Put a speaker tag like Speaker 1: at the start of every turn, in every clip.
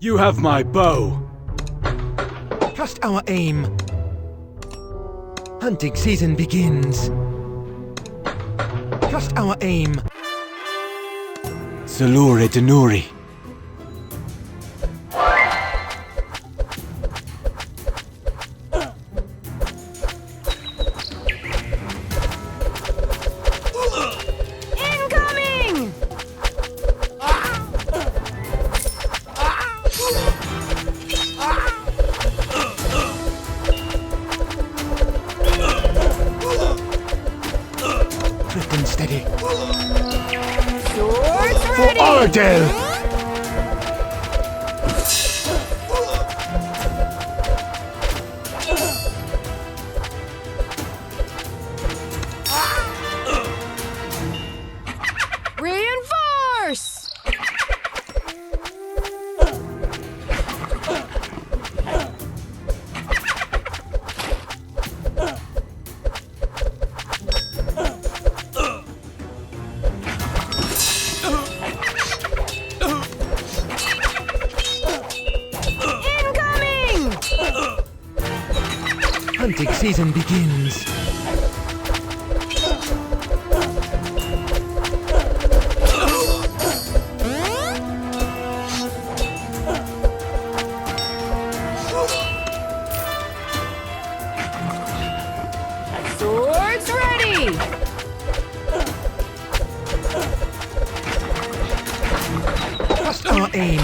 Speaker 1: You have my bow.
Speaker 2: Trust our aim. Hunting season begins. Trust our aim.
Speaker 1: Salure Denuri.
Speaker 3: Incoming!
Speaker 2: Swift and steady.
Speaker 3: Swords
Speaker 2: For
Speaker 3: ready!
Speaker 2: Ardell!
Speaker 3: Reinforce! Incoming!
Speaker 2: Hunting season begins.
Speaker 3: Swords ready!
Speaker 2: Trust our aim.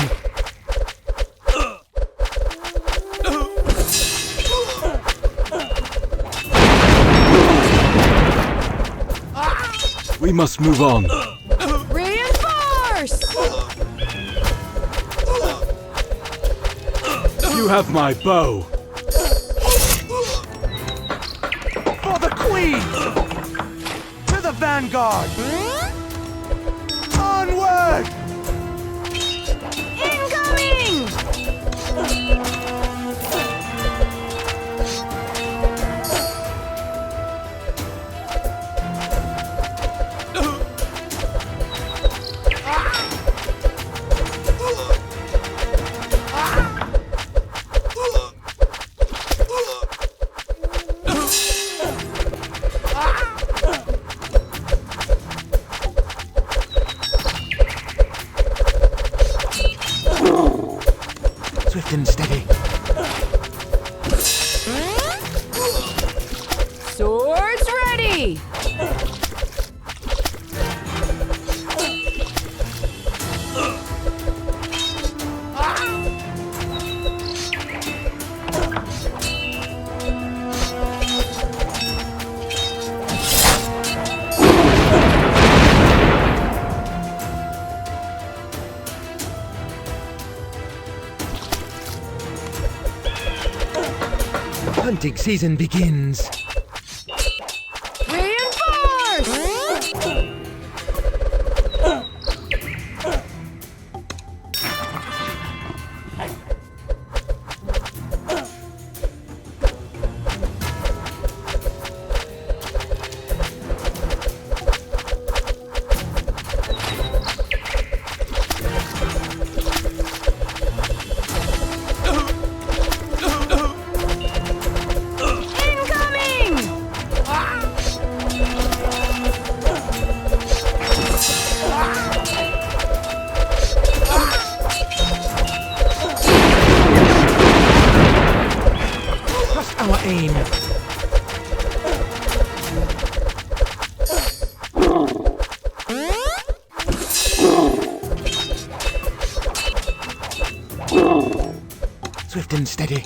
Speaker 1: We must move on.
Speaker 3: Reinforce!
Speaker 1: You have my bow.
Speaker 2: For the Queen! To the vanguard! Onward!
Speaker 3: Incoming!
Speaker 2: Swift and steady.
Speaker 3: Swords ready!
Speaker 2: Hunting season begins.
Speaker 3: Reinforce! Incoming!
Speaker 2: Trust our aim. Swift and steady.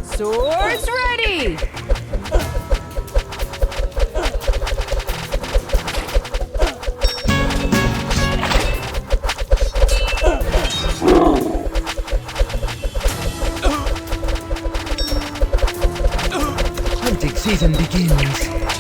Speaker 3: Swords ready!
Speaker 2: Hunting season begins.